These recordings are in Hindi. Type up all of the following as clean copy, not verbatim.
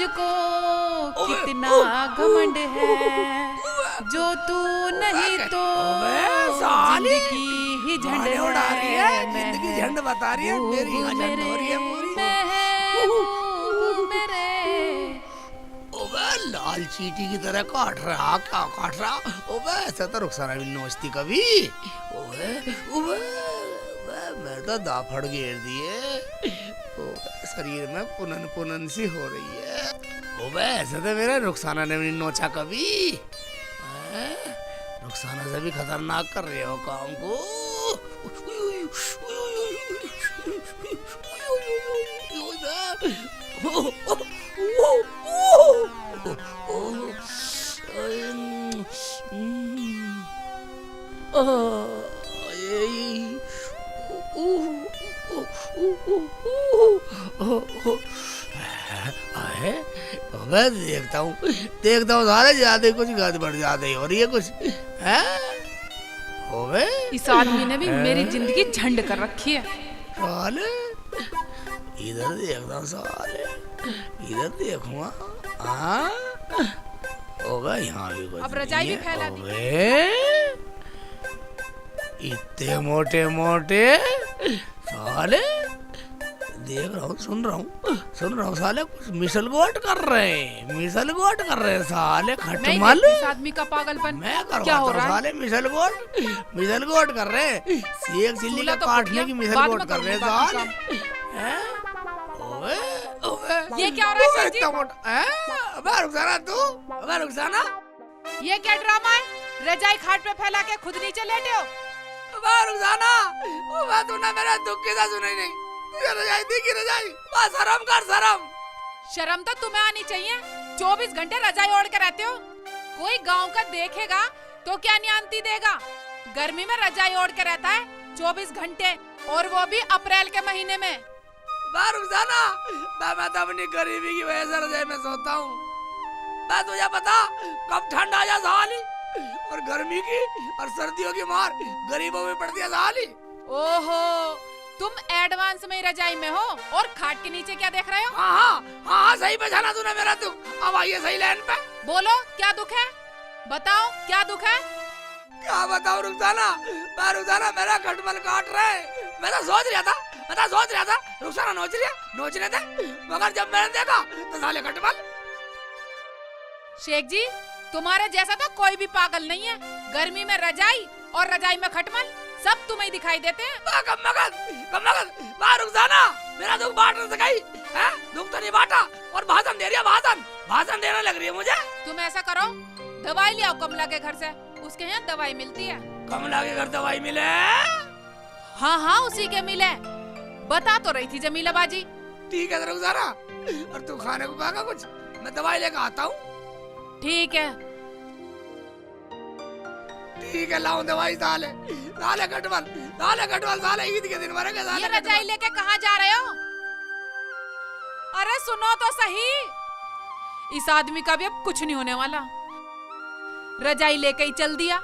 तुझको कितना घमंड है, जो तू नहीं तो जिंदगी ही झंड है। जिंदगी झंड बता रही है, मेरी यहाँ झंड हो रही है पूरी। ओबे लाल चींटी की तरह काट रहा, क्या काट रहा? ओबे ऐसा तो रुखसाना भी नोचती कभी। ओबे ओबे मैं तो दाफड़ घेर दिए। शरीर में पुनन पुनन सी हो रही है। ओबे ऐसे तो मेरा रुखसाना ने भी नोचा कभी। रुखसाना से भी खतरनाक कर रहे हो काम को। देखता हूँ सारे ज्यादा कुछ गद बढ़ जाते हो रही है कुछ है। ओबे इस आदमी ने भी मेरी जिंदगी झंड कर रखी है। साले इधर देखता हूँ, साले इधर देखूंगा। हाँ ओबे यहाँ भी कुछ अब रजाई भी फैला दी। इतने मोटे मोटे साले देख रहा हूँ, सुन रहा हूँ साले कुछ मिसल गोट कर रहे हैं साले खटमल। इस आदमी का पागलपन मैं क्या हो रहा है? साले मिसल गोट कर रहे हैं, सेक चिल्ली का काटने की मिसल गोट कर रहे हैं साले। ओए ओए ये क्या हो रहा है सर जी? अबे रुखसाना तू, अबे रुखसाना ये क्या ड्रामा है? रजाई खाट पे फैला के खुद नीचे लेटे हो। अबे रुखसाना ओए तूने मेरा दुख किसा सुना नहीं? तुझे रजाई दी की रजाई? बस शर्म कर शर्म। शर्म तो तुम्हें आनी चाहिए, 24 घंटे रजाई ओढ़ के रहते हो। कोई गांव का देखेगा तो क्या न्यान्ती देगा? गर्मी में रजाई ओढ़ के रहता है 24 घंटे, और वो भी अप्रैल के महीने में। रुखसाना मैं तो अपनी गरीबी की वजह से रजाई में सोता हूँ। मैं तुझे पता कब ठंड आ जा साली, और गर्मी की और सर्दियों की मार गरीबों में पड़ती है साली। ओहो, तुम एडवांस में रजाई में हो और खाट के नीचे क्या देख रहे हो? हाँ सही पहचाना तूने मेरा दुख। अब आइए सही लाइन पे। बोलो क्या दुख है, बताओ क्या दुख है? क्या बताऊं रुखसाना मेरा खटमल काट रहे। मैं तो सोच रहा था रुखसाना नोचने दे, मगर जब मैंने देखा तो साले खटमल। शेख जी, तुम्हारे जैसा तो कोई भी पागल नहीं है। गर्मी में रजाई और रजाई में खटमल, सब तुम्हें दिखाई देते हैं। कम मगन रुखसाना मेरा दुख बांट न सकी है? दुख तो नहीं बांटा और भाषण दे रही है, भाषण देने लग रही है मुझे। तुम ऐसा करो, दवाई ले आओ कमला के घर से, उसके यहाँ दवाई मिलती है। कमला के घर दवाई मिले? हाँ उसी के मिले, बता तो रही थी जमीला बाजी। ठीक है रुखसाना, और तू खाने को खाएगा कुछ? मैं दवाई लेकर आता हूँ। ठीक है लाऊं दवाई। साले खटमल साले ईद के दिन मरेंगे साले। ये रजाई लेके कहाँ जा रहे हो? अरे सुनो तो सही, इस आदमी का भी अब कुछ नहीं होने वाला। रजाई लेके ही चल दिया।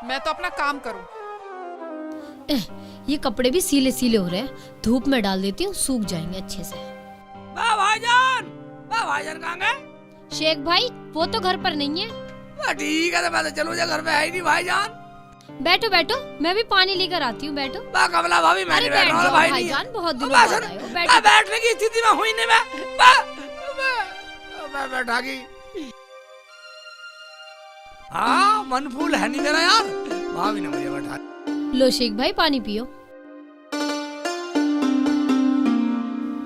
मैं तो अपना काम करूं। ये कपड़े भी सीले हो रहे हैं, धूप में डाल देती हूँ, सूख जाएंगे अच्छे से। भाईजान कहाँ गए? शेख भाई वो तो घर पर नहीं है। ठीक है तो मैं तो चलूं, घर पे है ही नहीं भाईजान। बैठो, मैं भी पानी लेकर आती हूँ। बैठो। कमला भाभी मैं नहीं बैठ रहा भाई। भाईजान बहुत दिनों बाद आए हो। बैठो। बैठने की स्थिति में हुई नहीं मैं बैठा गई। हाँ मन फूल है नहीं मेरा यार, भाभी ने मुझे बैठा। लो शेख भाई पानी पियो।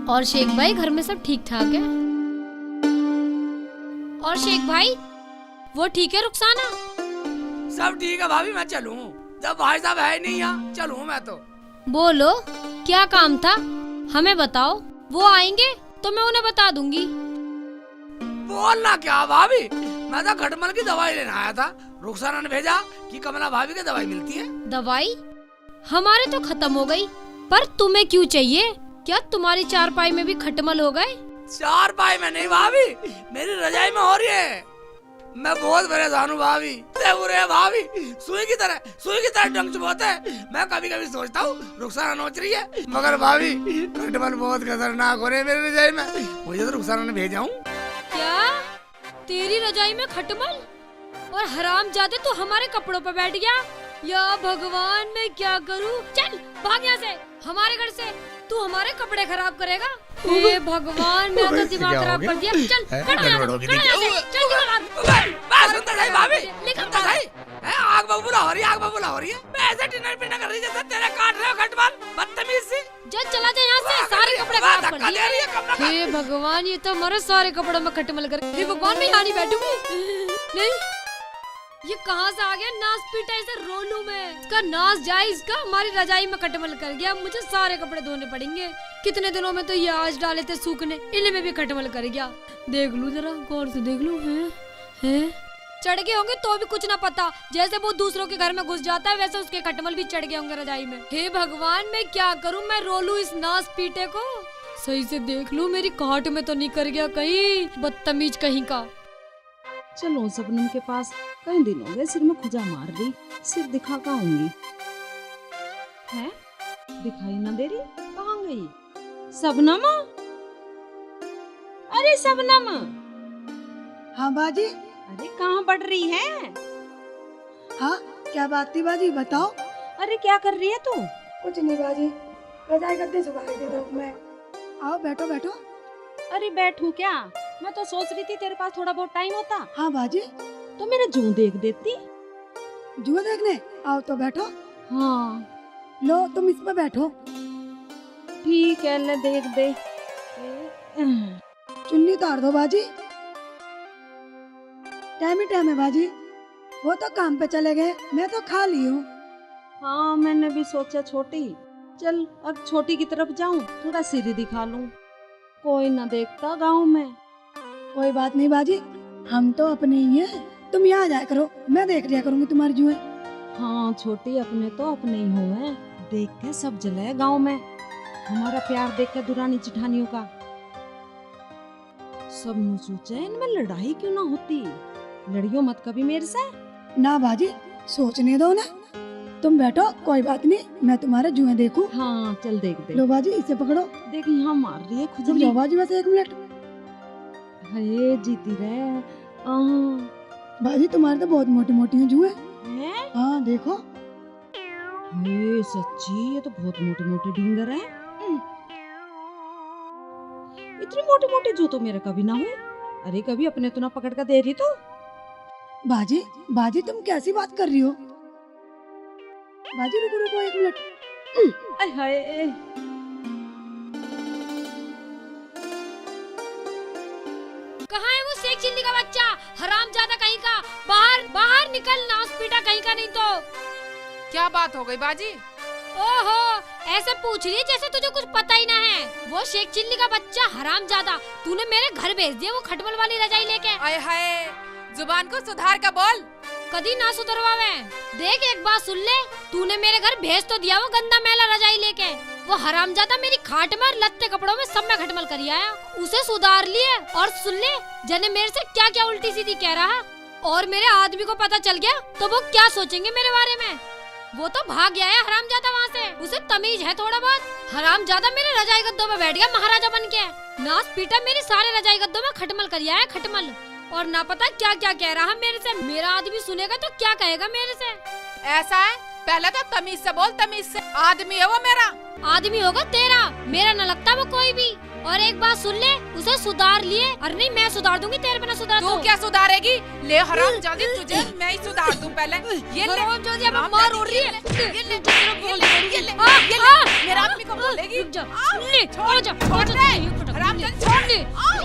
और शेख भाई घर में सब ठीक ठाक है? और शेख भाई वो ठीक है रुखसाना? सब ठीक है भाभी, मैं चलूं? जब भाई साहब है नहीं यहाँ, चलूं मैं तो। बोलो क्या काम था, हमें बताओ, वो आएंगे तो मैं उन्हें बता दूंगी। बोलना क्या भाभी, मैं तो खटमल की दवाई लेने आया था। रुखसाना ने भेजा कि कमला भाभी की दवाई मिलती है। दवाई हमारे तो खत्म हो गई, पर तुम्हें क्यों चाहिए? क्या तुम्हारी चारपाई में भी खटमल हो गए? चारपाई में नहीं भाभी, मेरी रजाई में हो रही है। मैं बहुत परेशान हूँ भाभी। बुरे भाभी सुई की तरह डंक चुभोते हैं। मैं कभी कभी सोचता हूँ रुखसाना नोच रही है, मगर भाभी खटमल बहुत खतरनाक हो रहे हैं मेरी रजाई में। मुझे तो रुखसाना ने भेजा हूँ। क्या तेरी रजाई में खटमल? और हरामजादे तू हमारे कपड़ों पर बैठ गया। या भगवान, मैं क्या करूं? चल भाग यहाँ से, हमारे घर से। तू हमारे कपड़े खराब करेगा। हे भगवान, मेरा तो दिमाग खराब कर दिया। चल खड़ा यहाँ से, खड़ा यहाँ से, चल क्यों भाभी आग बबूला हो रही है। मैं ऐसे डिनर पिनर कर रही जैसे तेरे काट रहे हो खटमल, बदतमीज सी। चला जा यहाँ से, सारे कपड़े खराब कर दिए। हे भगवान, ये तो हमारे सारे कपड़ों में खटमल कर। हे भगवान, मैं यहाँ नहीं बैठूंगी। नहीं, ये कहाँ से आ गया नास पीटा इसे रोलू में। इसका नास जाए, इसका हमारी रजाई में खटमल कर गया। मुझे सारे कपड़े धोने पड़ेंगे। कितने दिनों में तो ये आज डाले थे सूखने, इनमें भी खटमल कर गया। देख लूं जरा गौर से, देख लूं। हैं चढ़ गए होंगे तो भी कुछ ना पता। जैसे वो दूसरों के घर में घुस जाता है, वैसे उसके खटमल भी चढ़ गए होंगे रजाई में। हे भगवान, मैं क्या करूं? मैं रोलू इस नास पीटे को। सही से देख लूं मेरी काट में तो नहीं कर गया कहीं, बदतमीज कहीं का। चलो सबनम के पास, कई दिन हो गए सिर में खुजा मार रही। सिर दिखा का आऊंगी है, दिखाई ना दे रही। कहाँ गई सबनम? अरे सबनम। हाँ बाजी। अरे कहाँ बढ़ रही है? हाँ क्या बात थी बाजी, बताओ। अरे क्या कर रही है तू? कुछ नहीं बाजी, रजाई गद्दे सुखा रही थी धूप में। आओ बैठो बैठो। अरे बैठूं क्या? मैं तो सोच रही थी तेरे पास थोड़ा बहुत टाइम होता हाँ बाजी। तो मेरे जूं देख देती। जुआ देखने? आओ तो बैठो। हाँ लो तुम इस पे बैठो। ठीक है, ले देख दे। चुन्नी उतार दो बाजी। टाइम ही टाइम है बाजी, वो तो काम पे चले गए, मैं तो खा ली हूँ। हाँ मैंने भी सोचा छोटी, चल अब छोटी की तरफ जाऊं, थोड़ा सिर दिखा लूं। कोई ना देखता गांव में। कोई बात नहीं बाजी, हम तो अपने ही हैं। तुम यहाँ जाया करो, मैं देख लिया करूंगी तुम्हारी जुए। हाँ छोटी, अपने तो अपने ही हुए। देख के सब जले गांव में, हमारा प्यार देख के दुरानी जिठानियों का। सब नु सोचे इनमें लड़ाई क्यों ना होती। लड़ियो मत कभी मेरे से। ना बाजी, सोचने दो ना। तुम बैठो, कोई बात नहीं, मैं तुम्हारे जुए देखूं। हाँ चल देख दे। लो बाजी, इसे पकड़ो। देख यहाँ मार रही है रुक खुजली। जाओ बाजी, बस 1 मिनट। हे जीती रहे। बाजी तुम्हारे तो बहुत मोटी मोटी हैं जुए। हैं? हाँ देखो। हे सच्ची, ये तो बहुत मोटे मोटे डिंगर है। इतनी मोटी मोटी जो तो मेरे कभी ना हुई। अरे कभी अपने तो ना पकड़ कर दे रही तो। बाजी बाजी तुम कैसी बात कर रही हो? बाजी रुको रुको 1 मिनट। अरे हाय, कहाँ है वो शेख चिल्ली का बच्चा? हरामजादा कहीं का। बाहर बाहर निकल, नास पीटा कहीं का। नहीं तो क्या बात हो गई बाजी? ओहो, ऐसे पूछ रही है जैसे तुझे कुछ पता ही ना है। वो शेख चिल्ली का बच्चा हरामजादा, तूने मेरे घर भेज दिया वो खटमल वाली रजाई लेके। आय हाय, जुबान को सुधार का बोल। कदी ना सुधरवावे। देख एक बात सुन ले, तूने मेरे घर भेज तो दिया वो गंदा मैला रजाई लेके। वो हरामजादा मेरी खाट में और लत्ते कपड़ों में सब में खटमल करी आया। उसे सुधार लिए। और सुन ले, जने मेरे से क्या क्या उल्टी सीधी कह रहा, और मेरे आदमी को पता चल गया तो वो क्या सोचेंगे मेरे बारे में। वो तो भाग गया है हरामजादा वहाँ से। उसे तमीज है थोड़ा बहुत। हरामजादा मेरे रजाई गद्दों में बैठ गया महाराजा बन के। नास पीटा मेरी सारे रजाई गद्दों में खटमल कर आया, खटमल। और ना पता क्या क्या कह रहा मेरे से। मेरा आदमी सुनेगा तो क्या कहेगा मेरे से। ऐसा है, पहले तो तमीज से बोल, तमीज से। आदमी है वो मेरा। आदमी होगा तेरा, मेरा न लगता वो कोई भी। और एक बात सुन ले, उसे सुधार लिए। अरे नहीं, मैं सुधार दूंगी, तेरे बिना सुधार। तू क्या सुधारेगी? ले हरामजादी, तुझे मैं ही सुधार दूं पहले। ये ले हरामजादी, अब मार उड़ रही है। ये ले मेरा आदमी को बोलेगी। रुक जा, ले छोड़ जा, छोड़ दे हरामजादी, छोड़ दे।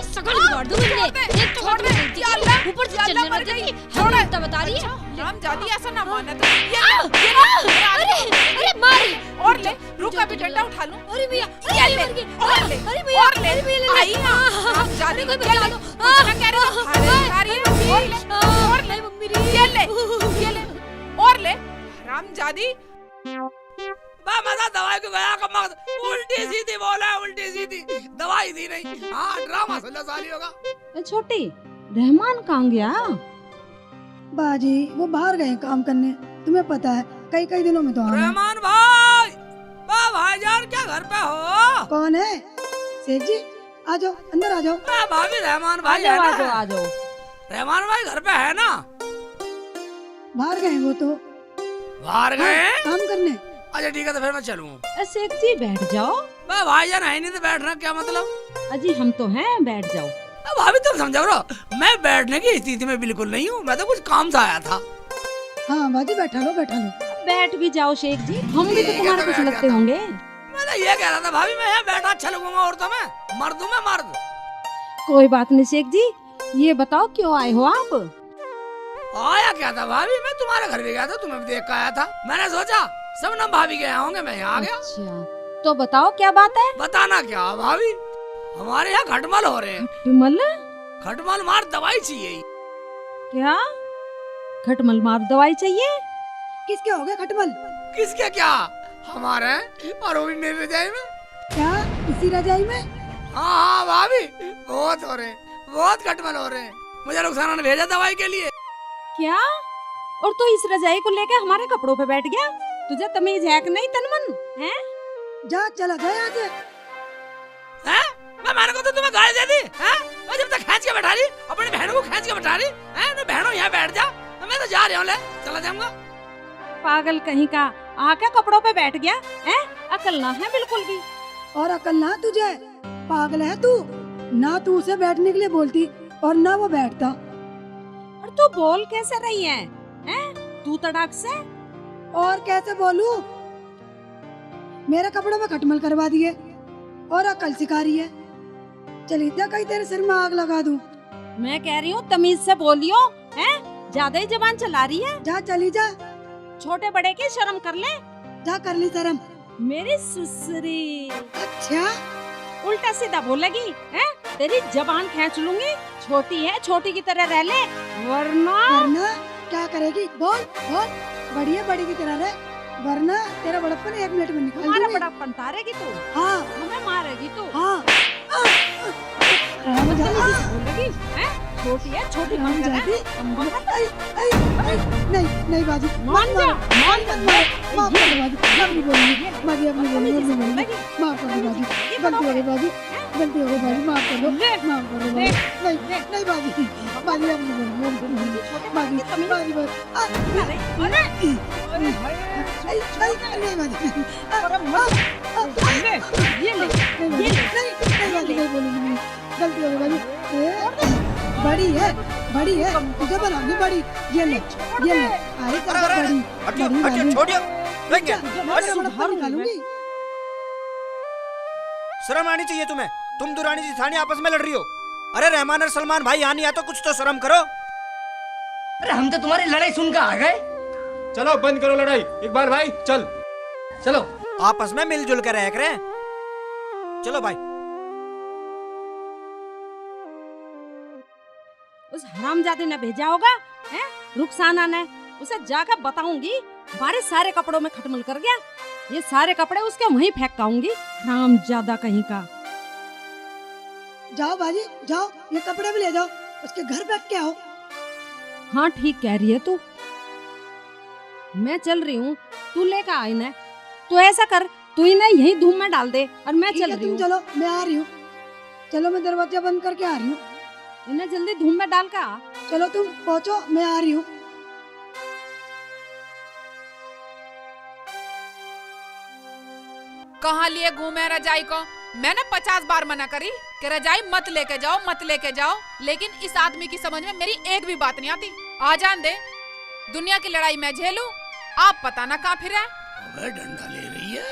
सकल बिगाड़ दूंगी। ले छोड़ दे। या अल्लाह, ऊपर से या चलने अल्लाह, लग गई। छोड़ दे। हम बता रही है। हरामजादी, ऐसा ना मानना तो। अरे मार। और ले, रुक अभी डंडा उठा लूं। अरे भैया, ये ले, और ले, अरे भैया, और ले। अरे भैया, आई ना, हरामजादी, कोई ये बचा ले। लो। कुछ ना कह रही, खा रही है। और ले, मम्मी ये ले, ये ले, और ले। हरामजादी, मजा दवाई को गया कम। उल्टी सीधी बोला, उल्टी सीधी दवाई दी नहीं। हाँ ड्रामा सुन लो साली होगा। छोटी, रहमान कहाँ गया? बाजी वो बाहर गए काम करने, तुम्हें पता है कई कई दिनों में तो आना। रहमान भाई, भाईजान क्या घर पे हो? कौन है? सेठ जी आ जाओ, अंदर आ जाओ। भाभी रहमान भाई है ना? आ जाओ। रहमान भाई घर पे है ना? बाहर गए वो तो, बाहर गए? काम करने। अच्छा ठीक है, तो फिर मैं चलूँ। सेठ जी बैठ जाओ। भाईजान है नहीं तो बैठना क्या मतलब? अजी हम तो हैं, बैठ जाओ। भाभी तुम समझो ना, मैं बैठने की स्थिति में बिल्कुल नहीं हूँ, मैं तो कुछ काम से आया था। हाँ बाजी बैठा लो बैठा लो। बैठ भी जाओ शेख जी, हम भी तो तुम्हारे कुछ लगते होंगे। मैं तो ये कह रहा था भाभी, मैं यहाँ बैठा अच्छा लगूंगा औरतों में, मर्द हूँ मैं मर्द। कोई बात नहीं शेख जी, ये बताओ क्यों आए हो आप? आया क्या था भाभी, मैं तुम्हारे घर भी गया था, तुम्हें भी देख कर आया था। मैंने सोचा सबनम भाभी के यहाँ होंगे, मैं यहाँ आ गया। अच्छा तो बताओ क्या बात है? बताना क्या भाभी, हमारे यहाँ खटमल हो रहे हैं। खटमल? खटमल मार दवाई चाहिए। क्या खटमल मार दवाई चाहिए? किसके हो गए खटमल? किसके क्या, हमारे और वो भी मेरी रजाई में। क्या इसी रजाई में? हाँ हाँ भाभी, बहुत हो रहे हैं, बहुत खटमल हो रहे हैं। मुझे रुखसाना ने भेजा दवाई के लिए। क्या? और तू इस रजाई को लेकर हमारे कपड़ों पे बैठ गया? तुझे तमीज है कि नहीं तनमन? हैं? जा चला जा यहाँ से। हैं? मैंने को तो तुम्हें गाली दे दी, हैं? मैं जब तक खींच के बैठा रही, अपनी बहनों को खींच के बैठा रही, हैं? ना बहनों यहाँ बैठ जा, मैं तो जा रहा हूँ, ले चला जाऊंगा। पागल कहीं का, आके कपड़ों पे बैठ गया हैं? अकल ना है बिल्कुल भी। और अकल ना तुझे, पागल है तू। ना तू उसे बैठने के लिए बोलती और ना वो बैठता। और तू बोल कैसे रही है? हैं? तू तड़ाक से। और कैसे बोलूं? मेरे कपड़ों में खटमल करवा दिए और अकल सिखा रही है। चली जा, कहीं तेरे सिर में आग लगा दूं। मैं कह रही हूँ तमीज से बोलियो, हैं? ज्यादा ही जबान चला रही है। जा चली जा, छोटे बड़े की शर्म कर ले। जा कर ली शर्म। मेरी सुसरी अच्छा उल्टा सीधा बोलेगी, हैं? तेरी जबान खींच लूंगी। छोटी है, छोटी की तरह रह ले, वरना वरना क्या करेगी? बोल बोल, बड़ी है बड़ी की तरह रह, वरना तेरा बड़प्पन 1 मिनट में निकाल हमारा दूंगी। बड़प्पन तारेगी तू, हाँ हमें मारेगी तू। हाँ बोलेगी, हैं? छोटी है, छोटी मान मन कर जाती। है। नहीं नहीं बाजी, मान जा, मान जा। माफ कर दो बाजी, अब नहीं बोलूंगी बाजी, अब नहीं बोलूंगी, अब नहीं बोलूंगी। माफ कर दो बाजी, गलती हो गई बाजी, गलती हो गई बाजी, माफ कर दो, माफ कर दो बाजी। नहीं नहीं बाजी, बाजी अब नहीं बोलूंगी, अब नहीं बोलूंगी। बाजी बाजी बाजी नहीं बाजी, नहीं बोलूंगी, गलती हो गई बाजी। बड़ी है तुझे बनाऊंगी बड़ी। ये ले आई कर बड़ी बड़ी छोड़िए, निकालूंगी। शर्म आनी चाहिए तुम्हें, तुम दुरानी जिठानी आपस में लड़ रही हो। अरे रहमान और सलमान भाई यहाँ नहीं आया तो कुछ तो शर्म करो। अरे हम तो तुम्हारी लड़ाई सुनकर आ गए। चलो बंद करो लड़ाई, इकबाल भाई चल। चलो आपस में मिलजुल कर रह करें। चलो भाई। उस हरामजादे ने भेजा होगा, हैं? रुखसाना ने, उसे जाकर बताऊंगी हमारे सारे कपड़ों में खटमल कर गया। ये सारे कपड़े उसके वहीं फेंक आऊंगी, हरामजादा कहीं का। जाओ बाजी जाओ, ये कपड़े भी ले जाओ, उसके घर बैठ के आओ। हाँ ठीक कह रही है तू, मैं चल रही हूँ, तू लेकर आई ना। तो ऐसा कर, तू इन्हें यही धूम में डाल दे और मैं ठीक चल है, रही तुम हूँ। चलो, मैं आ रही हूँ। चलो मैं दरवाजा बंद करके आ रही हूँ। इन्हें जल्दी धूम में डाल का। चलो तुम पहुँचो, मैं आ रही हूँ। कहाँ लिए घूमे रजाई को? मैंने 50 बार मना करी कि रजाई मत लेके जाओ, मत लेके जाओ, लेकिन इस आदमी की समझ में मेरी एक भी बात नहीं आती। आ जान दे, दुनिया की लड़ाई मैं झेलूं, आप पता ना कहाँ फिरे। अबे डंडा ले रही है।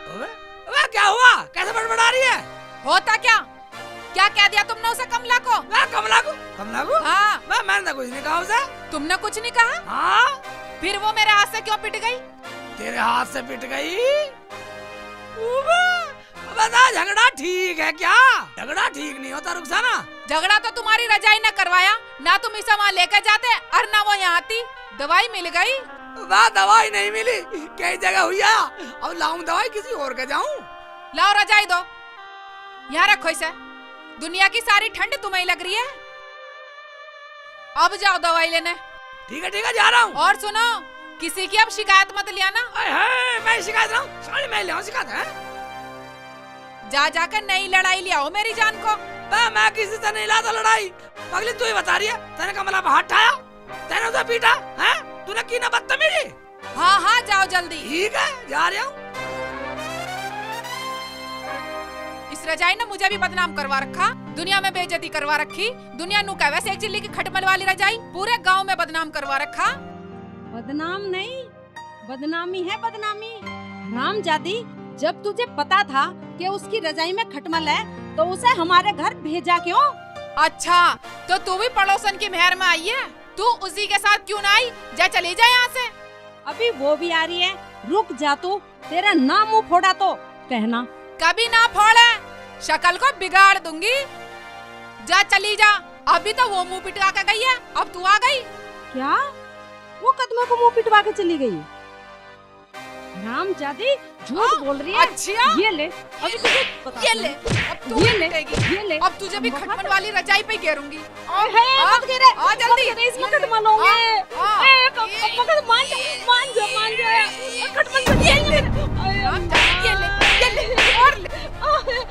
अबे क्या हुआ, कैसे बड़बड़ा रही है? होता क्या? क्या कह दिया तुमने उसे कमला को? कमला को? हाँ। मैंने कुछ नहीं कहा उसे। तुमने कुछ नहीं कहा? हाँ। फिर वो मेरे हाथ से क्यों पिट गई? तेरे हाथ से पिट गई? बता, झगड़ा ठीक है क्या? झगड़ा ठीक नहीं होता रुखसाना। झगड़ा तो तुम्हारी रजाई ने करवाया ना, तुम इसे वहाँ लेकर जाते और ना वो यहाँ आती। दवाई मिल गई? वाह, दवाई नहीं मिली, कई जगह हुई। अब लाऊं दवाई किसी और के जाऊं? लाओ रजाई दो, यहाँ रखो इसे। दुनिया की सारी ठंड तुम्हें लग रही है। अब जाओ दवाई लेने। ठीक है जा रहा हूँ। और सुनो, किसी की अब शिकायत मत ले आना। मैं शिकायत रहा हूँ, साड़ी मैं ले आऊँ शिकायत है। जा जाकर नई लड़ाई ले आओ मेरी जान को। मैं किसी से नहीं लाता लड़ाई। पगली तू ही बता रही है, तेने कमला पे हाथ उठाया, तेने उसे पीटा है, तूने की ना बदतमीजी। हाँ जाओ जल्दी। ठीक है जा रहा हूँ। इस रजाई ने मुझे भी बदनाम करवा रखा, दुनिया में बेइज्जती करवा रखी। दुनिया नु कह वैसे एक चिल्ली की खटमल वाली रजाई पूरे गांव में बदनाम करवा रखा। बदनाम नहीं, बदनामी है बदनामी। हरामजादी, जब तुझे पता था कि उसकी रजाई में खटमल है तो उसे हमारे घर भेजा क्यों? अच्छा, तो तू भी पड़ोसन की मेहर में आई है, तू उसी के साथ क्यों ना आई? जा चली जा यहाँ से। अभी वो भी आ रही है, रुक जा तू, तेरा नाम मुंह फोड़ा तो कहना। कभी ना फोड़े, शक्ल को बिगाड़ दूंगी। जा चली जा, अभी तो वो मुंह पिटवा के गई है, अब तू आ गई। क्या वो कदमों को मुंह पिटवा के चली गई? हरामजादी, झूठ बोल रही है। अच्छा, ये ले, अभी तुझे बताती ये ले, हूँ। अब तू ये ले, पिटेगी। ये ले। अब तुझे भी खटमल वाली रजाई पे घेरूंगी। मत गिरे, आ जल्दी। मत गिरे, इसमें खटमल होंगे। मगर मान जा, खटमल तो ये ले, और ले।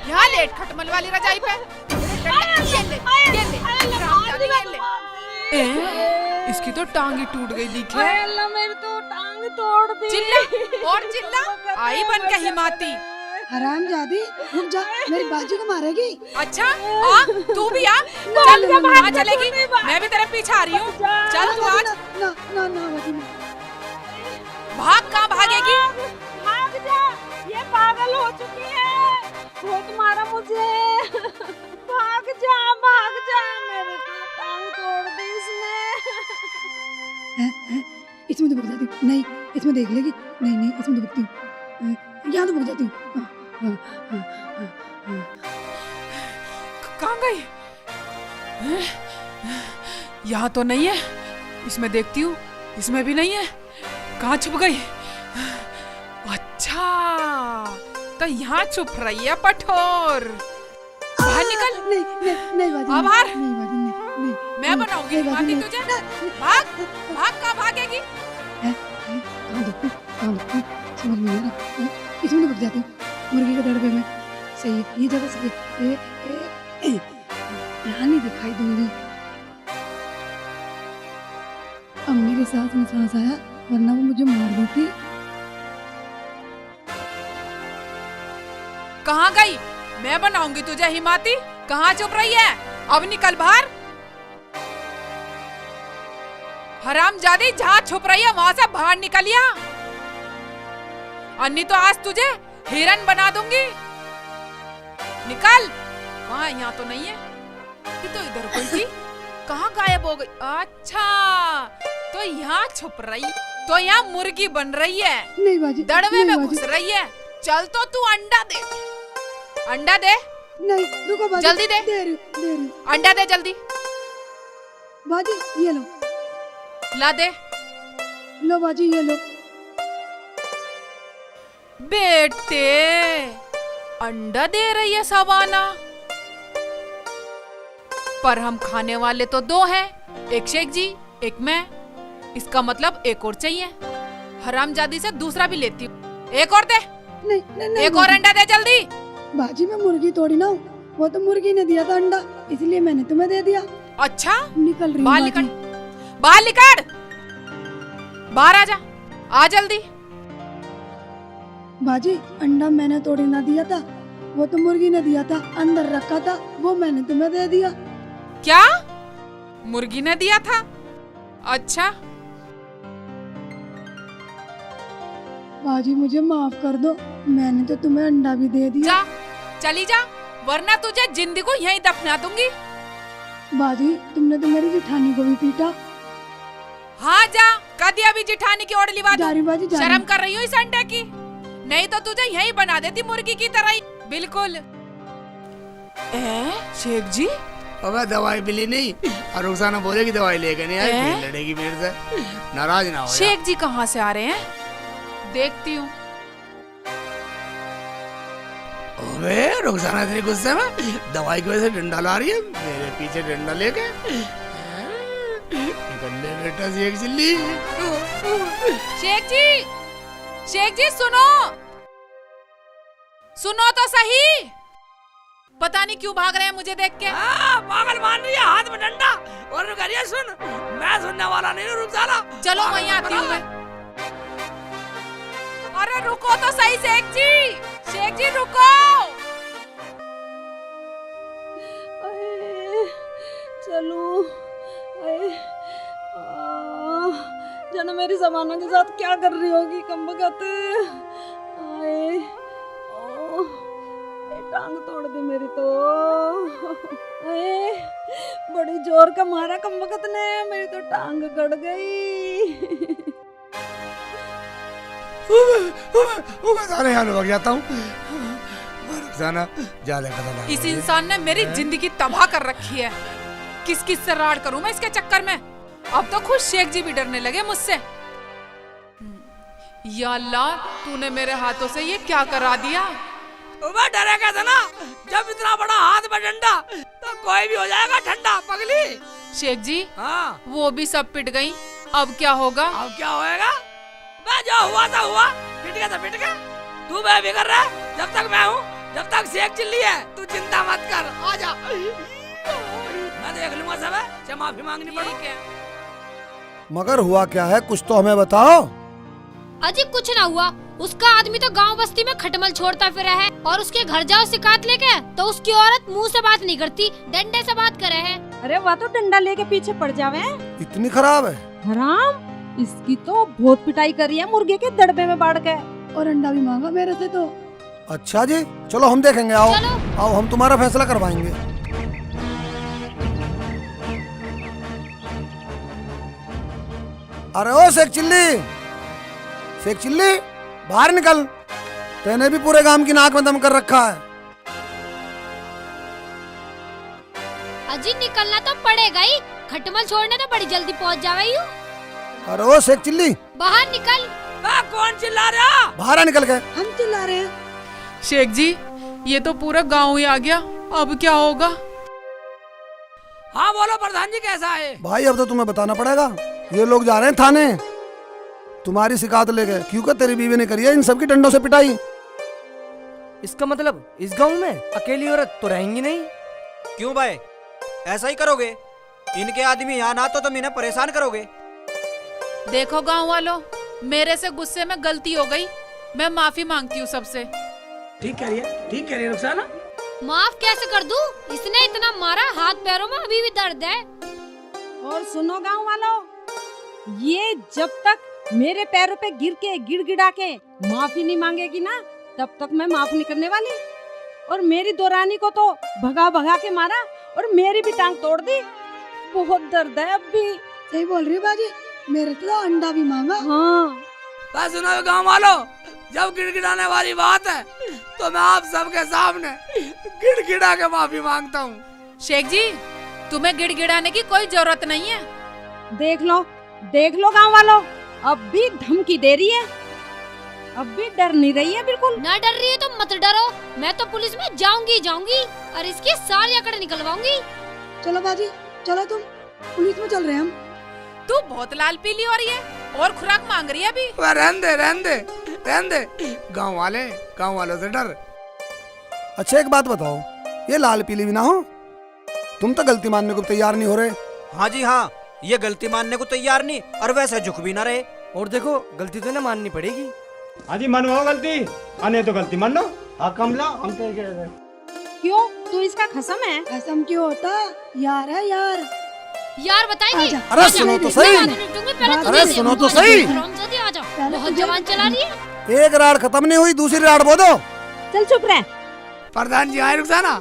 यहाँ लेट खटमल वाली रजाई पे। ये ले। इसकी तो टांग ही टूट गई दिखे। अल्लाह, मेरी तो टांग तोड़ दी। चिल्ला और चिल्ला, आई बन के हिमाती। हरामजादी, रुक जा, मेरी बाजी को मारेगी। अच्छा, आ तू भी आ, चल कहाँ चलेगी? मैं भी तेरे पीछे आ रही हूँ। चल तू आज। ना ना ना बाजी ना। भाग, कहाँ भागेगी? भाग जा, ये पागल हो चुकी है, बहुत मारा मुझे। भाग जा, मेरी तो टांग तोड़ दी इसने। इसमें तो भग जाती हूँ। नहीं, इसमें देख लेगी। नहीं, इसमें तो भगती हूँ, यहाँ तो भग जाती हूँ। कहाँ गई? यहाँ तो नहीं है, इसमें देखती हूँ, इसमें भी नहीं है, कहाँ छुप गई? अच्छा, तो यहाँ छुप रही है पठोर। बाहर निकल। नहीं बाजी, अब बाहर। नहीं बाजी, नहीं। मैं बनाऊंगी हिमाती तुझे। भाग, कहाँ भागेगी? कहाँ देखूं, समझ नहीं आ रहा। इसमें तो भग जाती हूँ, मुर्गी के दड़ पे मैं। सही है, ये जगह सही है। यहाँ नहीं दिखाई दूंगी। अब मेरे सांस में सांस आया, वरना वो मुझे मार देती। कहाँ गई? मैं बनाऊंगी तुझे हिमाती। कहाँ छुप रही है? अब निकल बाहर। हरामजादी, जहाँ छुप रही है वहाँ से बाहर निकलिया, अन्नी तो आज तुझे हिरन बना दूंगी। निकल। वहाँ, यहाँ तो नहीं है, ये तो इधर कोई थी, कहाँ गायब हो गई? अच्छा, तो यहाँ छुप रही, तो यहाँ मुर्गी बन रही है, नहीं बाजी, दड़वे में नहीं घुस रही है। चल तो तू अंडा दे, अंडा दे। नहीं, रुको बाजी, जल्दी दे। दे रही हूँ। अंडा दे जल्दी। बाजी ये लो, ला दे। लो बाजी ये लो। बेटे, अंडा दे रही है सवाना, पर हम खाने वाले तो दो हैं, एक शेख जी, एक मैं। इसका मतलब एक और चाहिए। हरामजादी से दूसरा भी लेती हूँ। एक और दे। नहीं, एक और अंडा दे जल्दी। बाजी मैं मुर्गी तोड़ी ना हूँ, वो तो मुर्गी ने दिया था अंडा, इसलिए मैंने तुम्हें दे दिया। अच्छा, निकल रही बाहर हूँ निकल, बाजी। बाहर निकल, बाहर आ जा, आ जल्दी। बाजी अंडा मैंने तोड़ी ना दिया था, वो तो मुर्गी ने दिया था, अंदर रखा था, वो मैंने तुम्हें दे दिया। क्या? मुर्गी ने दिया था? अच्छा, बाजी मुझे माफ कर दो, मैंने तो तुम्हें अंडा भी दे दिया। जा, चली जा, वरना तुझे जिंदगी को यहीं दफना दूंगी। बाजी तुमने तो मेरी जेठानी को भी पीटा। हाँ जा, कदी अभी जेठानी की ओर लिवा दूं। जा रही बाजी, जा रही। शर्म कर रही हूँ इस अंडे की, नहीं तो तुझे यहीं बना देती मुर्गी की तरह ही, बिल्कुल। शेख जी, अबे दवाई मिली नहीं, और रुखसाना बोलेगी दवाई लेके नहीं आई, फिर लड़ेगी मेरे से। नाराज ना हो जा। शेख जी कहाँ से आ रहे हैं? देखती हूँ। अबे रुखसाना इतनी गुस्से में दवाई की वजह से डंडा ला रही है, मेरे पीछे डंडा लेके। कर ले बेटा शेख चिल्ली। शेख जी सुनो, सुनो तो सही। पता नहीं क्यों भाग रहे हैं मुझे देख के। पागल मान रही है, हाथ में डंडा और करिए सुन, मैं सुनने वाला नहीं हूँ, रुक साला। चलो वहीं आती हूँ मैं। अरे रुको तो सही शेख जी रुको। चलो जाना मेरी जमाना के साथ क्या कर रही होगी कमबख्त। टांग तोड़ दी मेरी तो। बड़ी जोर का मारा कमबख्त ने, मेरी तो टांग गड़ गई। सारे यहाँ लग जाता हूँ। जाना जाले का इस इंसान ने मेरी जिंदगी तबाह कर रखी है। किस किस से राड़ करूं मैं इसके चक्कर में। अब तो खुद शेख जी भी डरने लगे मुझसे। या अल्लाह, तूने मेरे हाथों से ये क्या करा दिया। मैं डरेगा था ना, जब इतना बड़ा हाथ में डंडा तो कोई भी हो जाएगा ठंडा पगली। शेख जी हाँ, वो भी सब पिट गई, अब क्या होगा। अब क्या होएगा। मैं जो हुआ था हुआ, पिट गया था पिट गया। तू मैं भी कर रहा है, जब तक मैं हूँ, जब तक शेख चिल्ली है, तू चिंता मत कर, आजा। मैं देख लूंगा सब है, चाहे माफी मांगनी पड़ी। मगर हुआ क्या है, कुछ तो हमें बताओ। अजी कुछ ना हुआ, उसका आदमी तो गांव बस्ती में खटमल छोड़ता फिरा है, और उसके घर जाओ शिकायत लेके तो उसकी औरत मुंह से बात नहीं करती, डंडे से बात करे है। अरे वह तो डंडा लेके पीछे पड़ जावे। इतनी खराब है। हराम, इसकी तो बहुत पिटाई करी है मुर्गे के दड़बे में बाढ़ के, और अंडा भी मांगा मेरे से तो। अच्छा जी, चलो हम देखेंगे। आओ चलो। आओ, हम तुम्हारा फैसला करवाएंगे। अरे ओ शेख चिल्ली बाहर निकल, तेने भी पूरे गांव की नाक में दम कर रखा है। अजी निकलना तो पड़ेगा ही, खटमल छोड़ने तो बड़ी जल्दी पहुंच जावे यूं। अरे ओ शेख चिल्ली, बाहर निकल। कौन चिल्ला रहा। बाहर आ निकल के। हम चिल्ला रहे हैं। शेख जी, ये तो पूरा गांव ही आ गया, अब क्या होगा। हाँ बोलो प्रधान जी, कैसा है। भाई अब तो तुम्हें बताना पड़ेगा, ये लोग जा रहे हैं थाने तुम्हारी शिकायत लेके, क्योंकि तेरी बीवी ने करी है इन सबकी डंडों से पिटाई। इसका मतलब इस गांव में अकेली औरत तो रहेंगी नहीं। क्यों भाई, ऐसा ही करोगे। इनके आदमी यहाँ ना तो तुम इन्हें परेशान करोगे। देखो गांव वालों, मेरे से गुस्से में गलती हो गई, मैं माफी मांगती हूँ सबसे। ठीक कह रही है रुखसाना। माफ कैसे कर दूं, इसने इतना मारा, हाथ पैरों में अभी भी दर्द है। और सुनो गांव वालों, ये जब तक मेरे पैरों पे गिर के गिड़गिड़ा के माफी नहीं मांगेगी ना, तब तक मैं माफ नहीं करने वाली। और मेरी दोरानी को तो भगा भगा के मारा और मेरी भी टांग तोड़ दी, बहुत दर्द है अब भी। सही बोल रही है बाजी, मेरे तो अंडा भी मांगा। हाँ सुनो गाँव वालों, जब गिड़गिड़ाने वाली बात है तो मैं आप सबके सामने गिड़गिड़ा के माफी मांगता हूँ। शेख जी, तुम्हें गिड़गिड़ाने की कोई जरूरत नहीं है। देख लो गांव वालों, अब भी धमकी दे रही है, अब भी डर नहीं रही है बिल्कुल। ना डर रही है तो मत डरो, मैं तो पुलिस में जाऊंगी और इसकी सारी अकड़ निकलवाऊंगी। चलो बाजी, चलो तुम, पुलिस में चल रहे हैं हम। तू बहुत लाल पीली हो रही है और खुराक मांग रही है अभी। रहने दे गाँव वालों से डर। अच्छा एक बात बताओ, ये लाल पीली भी ना हो, तुम तो गलती मानने को तैयार नहीं हो रहे। हाँ जी हाँ, ये गलती मानने को तैयार नहीं और वैसे झुक भी ना रहे। और देखो, गलती तो ना माननी पड़ेगी। हाँ जी, मनवाओ गलती, आने तो गलती मान लो। हाँ कमला, हम तो क्यों, तू इसका खसम है। खसम क्यों होता, यार है यार। यार बताएगी। आजा। अरे सुनो तो सही, अरे सुनो तो सही। बहुत जवान चला रही है। एक राड खत्म नहीं हुई, दूसरी राड बो दो। चल चुप रह। प्रधान जी आए रुखसाना,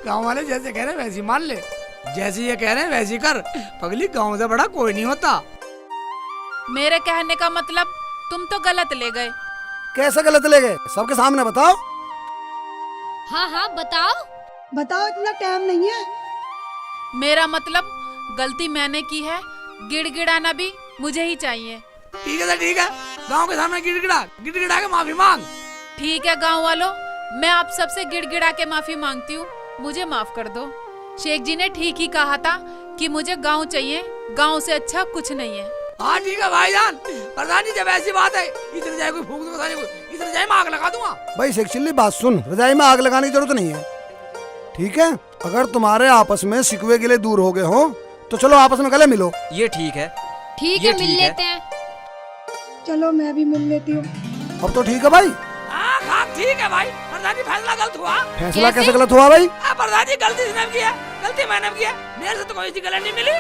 गाँव वाले जैसे कह रहे हैं वैसी मान ले, जैसे ये कह रहे हैं वैसी कर। पगली, गाँव से बड़ा कोई नहीं होता। मेरे कहने का मतलब तुम तो गलत ले गए। कैसे गलत ले गए, सबके सामने बताओ। हाँ बताओ। बताओ, इतना टाइम नहीं है। मेरा मतलब गलती मैंने की है, गिड़गिड़ाना भी मुझे ही चाहिए। ठीक है, गाँव के सामने गिड़गिड़ा के माफी मांग। ठीक है गांव वालों, मैं आप सबसे गिड़गिड़ा के माफी मांगती हूँ, मुझे माफ कर दो। शेख जी ने ठीक ही कहा था कि मुझे गांव चाहिए, गांव से अच्छा कुछ नहीं है। हाँ ठीक है भाईजान, प्रधान जी जब ऐसी बात है इधर जाए कोई फूंक दो, इधर जाए मैं आग लगा दूंगा। भाई सेक्चुअली बात सुन, रजाई में आग लगाने की जरूरत नहीं है, ठीक है? अगर तुम्हारे आपस में शिकवे गिले दूर हो गए हो तो चलो आपस में गले मिलो। ये ठीक है। ठीक ये है, मिल ठीक है। लेते हैं। चलो मैं भी मिल लेती हूँ। अब तो ठीक है भाई। हाँ ठीक है भाई, प्रधान जी फैसला गलत हुआ। फैसला कैसे गलत हुआ भाई? प्रधान जी गलती इसने की है, गलती मैंने की है, मेरे से तो कोई सी गलती नहीं मिली।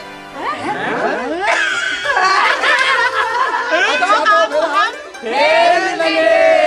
खेल लगे